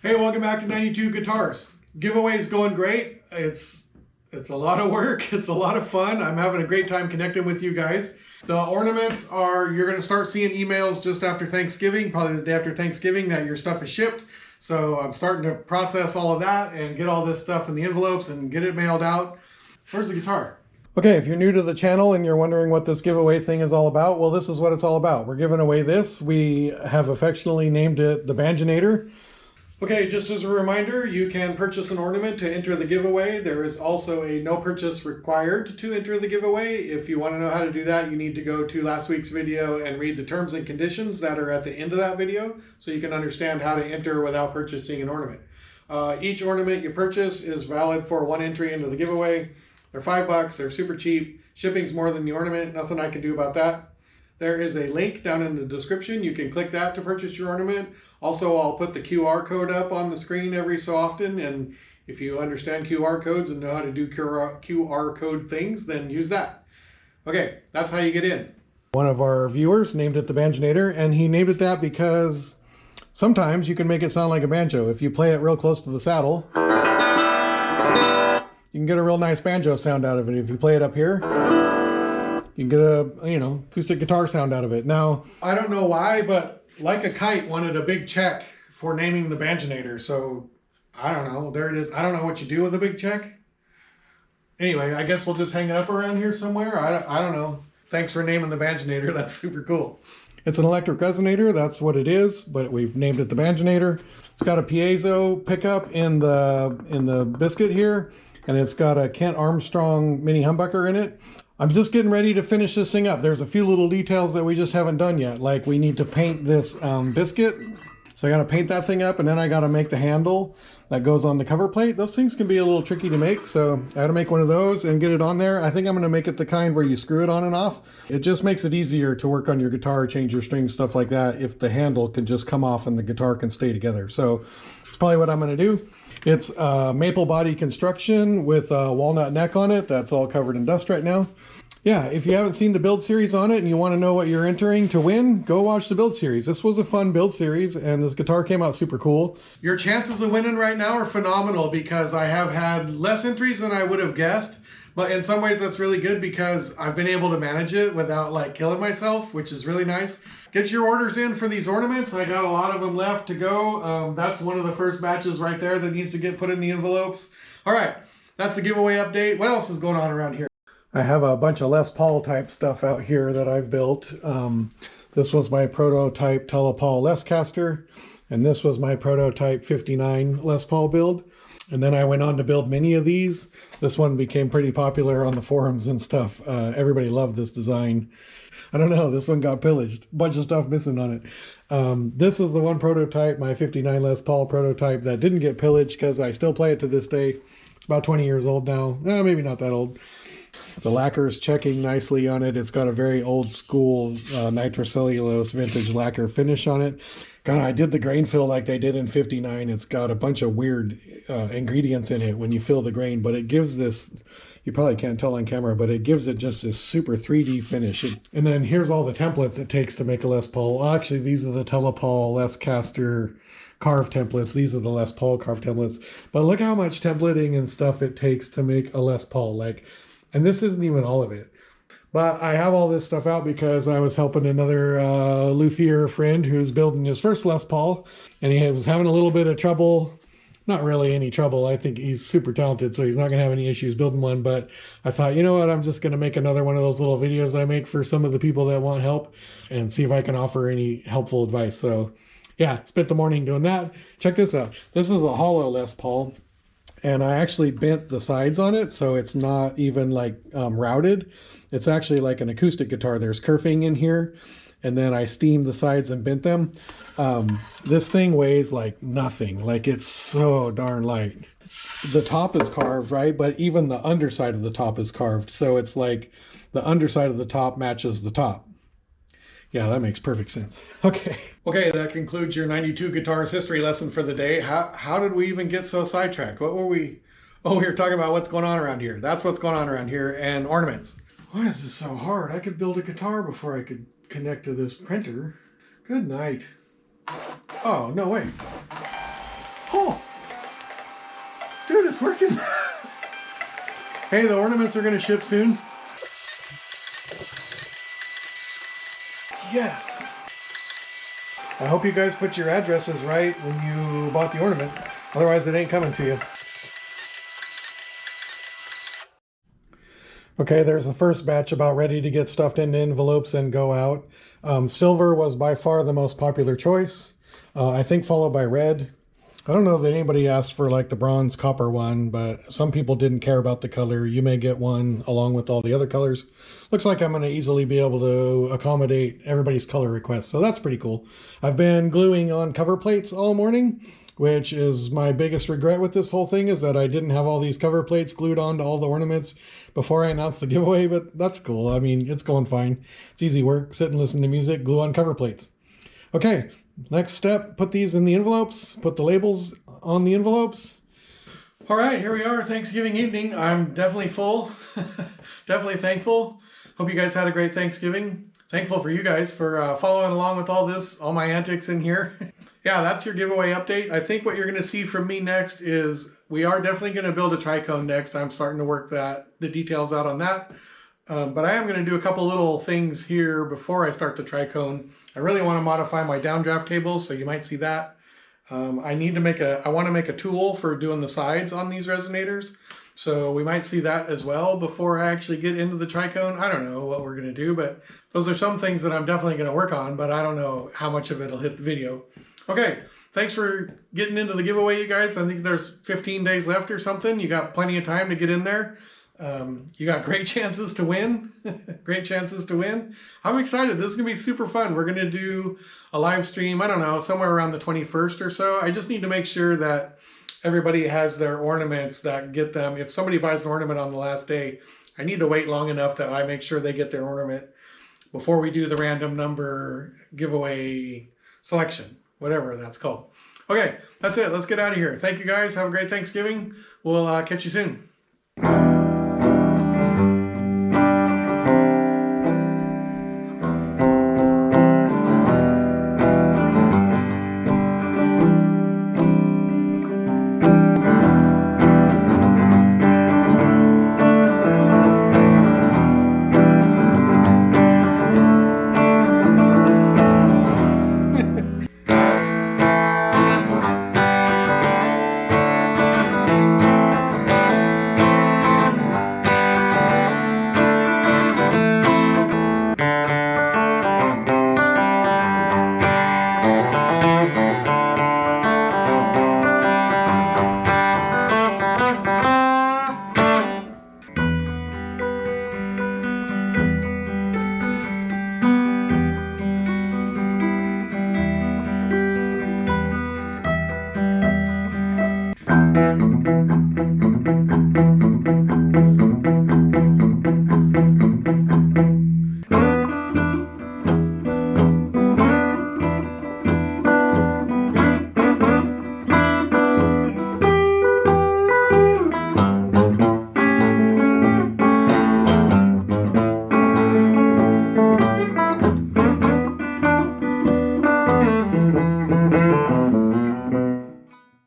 Hey, welcome back to 92 Guitars. Giveaway's going great. It's a lot of work. It's a lot of fun. I'm having a great time connecting with you guys. The ornaments are, you're going to start seeing emails just after Thanksgiving, probably the day after Thanksgiving, that your stuff is shipped. So I'm starting to process all of that and get all this stuff in the envelopes and get it mailed out. Where's the guitar? Okay, if you're new to the channel and you're wondering what this giveaway thing is all about, well, this is what it's all about. We're giving away this. We have affectionately named it the BANJONATOR. Okay, just as a reminder, you can purchase an ornament to enter the giveaway. There is also a no purchase required to enter the giveaway. If you want to know how to do that, you need to go to last week's video and read the terms and conditions that are at the end of that video so you can understand how to enter without purchasing an ornament. Each ornament you purchase is valid for one entry into the giveaway. They're $5, they're super cheap. Shipping's more than the ornament, nothing I can do about that. There is a link down in the description. You can click that to purchase your ornament. Also, I'll put the QR code up on the screen every so often. And if you understand QR codes and know how to do QR code things, then use that. Okay, that's how you get in. One of our viewers named it the BANJONATOR, and he named it that because sometimes you can make it sound like a banjo. If you play it real close to the saddle, you can get a real nice banjo sound out of it. If you play it up here, you can get a, acoustic guitar sound out of it. Now, I don't know why, but Like a Kite wanted a big check for naming the BANJONATOR. So, I don't know. There it is. I don't know what you do with a big check. Anyway, I guess we'll just hang it up around here somewhere. I don't know. Thanks for naming the BANJONATOR. That's super cool. It's an electric resonator. That's what it is, but we've named it the BANJONATOR. It's got a piezo pickup in the biscuit here, and it's got a Kent Armstrong mini humbucker in it. I'm just getting ready to finish this thing up. There's a few little details that we just haven't done yet. Like we need to paint this biscuit. So I got to paint that thing up, and then I got to make the handle that goes on the cover plate. Those things can be a little tricky to make, so I got to make one of those and get it on there. I think I'm going to make it the kind where you screw it on and off. It just makes it easier to work on your guitar, change your strings, stuff like that, if the handle can just come off and the guitar can stay together. So it's probably what I'm going to do. It's maple body construction with a walnut neck on it. That's all covered in dust right now. Yeah, if you haven't seen the build series on it and you want to know what you're entering to win, go watch the build series. This was a fun build series, and this guitar came out super cool. Your chances of winning right now are phenomenal because I have had less entries than I would have guessed. But in some ways that's really good because I've been able to manage it without like killing myself, which is really nice. Get your orders in for these ornaments. I got a lot of them left to go. That's one of the first batches right there that needs to get put in the envelopes. All right, that's the giveaway update. What else is going on around here? I have a bunch of Les Paul type stuff out here that I've built. This was my prototype Paul Lescaster, and this was my prototype 59 Les Paul build. And then I went on to build many of these. This one became pretty popular on the forums and stuff. Everybody loved this design. I don't know, this one got pillaged. A bunch of stuff missing on it. This is the one prototype, my 59 Les Paul prototype, that didn't get pillaged because I still play it to this day. It's about 20 years old now. Maybe not that old. The lacquer is checking nicely on it. It's got a very old school nitrocellulose vintage lacquer finish on it. God, I did the grain fill like they did in 59. It's got a bunch of weird ingredients in it when you fill the grain, but it gives this, you probably can't tell on camera, but it gives it just this super 3D finish. And then here's all the templates it takes to make a Les Paul. Well, actually, these are the Paul Lescaster carved templates. These are the Les Paul carved templates. But look how much templating and stuff it takes to make a Les Paul. And this isn't even all of it. But I have all this stuff out because I was helping another Luthier friend who's building his first Les Paul. And he was having a little bit of trouble. Not really any trouble. I think he's super talented, so he's not going to have any issues building one. But I thought, you know what? I'm just going to make another one of those little videos I make for some of the people that want help and see if I can offer any helpful advice. So yeah, spent the morning doing that. Check this out. This is a hollow Les Paul. And I actually bent the sides on it, so it's not even like routed. It's actually like an acoustic guitar. There's kerfing in here, and then I steamed the sides and bent them. This thing weighs like nothing. Like, it's so darn light. The top is carved, right? But even the underside of the top is carved. So it's like the underside of the top matches the top. Yeah, that makes perfect sense. Okay. Okay, that concludes your 92 Guitars history lesson for the day. How did we even get so sidetracked? What were we? Oh, we were talking about what's going on around here. That's what's going on around here, and ornaments. Why is this so hard? I could build a guitar before I could connect to this printer. Good night. Oh, no, wait. Oh, dude, it's working. Hey, the ornaments are going to ship soon. Yes. I hope you guys put your addresses right when you bought the ornament. Otherwise, it ain't coming to you. Okay, there's the first batch about ready to get stuffed into envelopes and go out. Silver was by far the most popular choice. I think followed by red. I don't know that anybody asked for like the bronze copper one, but some people didn't care about the color. You may get one along with all the other colors. Looks like I'm going to easily be able to accommodate everybody's color requests, so that's pretty cool. I've been gluing on cover plates all morning, which is my biggest regret with this whole thing, is that I didn't have all these cover plates glued onto all the ornaments before I announced the giveaway, but that's cool. I mean, it's going fine. It's easy work. Sit and listen to music, glue on cover plates. Okay. Next step, put these in the envelopes, put the labels on the envelopes. All right, here we are, Thanksgiving evening. I'm definitely full, definitely thankful. Hope you guys had a great Thanksgiving. Thankful for you guys for following along with all this, all my antics in here. Yeah, that's your giveaway update. I think what you're gonna see from me next is we are definitely gonna build a tricone next. I'm starting to work the details out on that. But I am gonna do a couple little things here before I start the tricone. I really want to modify my downdraft table, so you might see that. I want to make a tool for doing the sides on these resonators, so we might see that as well before I actually get into the tricone. I don't know what we're going to do, but those are some things that I'm definitely going to work on, but I don't know how much of it'll hit the video. Okay, thanks for getting into the giveaway, you guys. I think there's 15 days left or something. You got plenty of time to get in there. You got great chances to win. Great chances to win. I'm excited. This is going to be super fun. We're going to do a live stream, I don't know, somewhere around the 21st or so. I just need to make sure that everybody has their ornaments, that get them. If somebody buys an ornament on the last day, I need to wait long enough that I make sure they get their ornament before we do the random number giveaway selection, whatever that's called. Okay, that's it. Let's get out of here. Thank you guys. Have a great Thanksgiving. We'll catch you soon.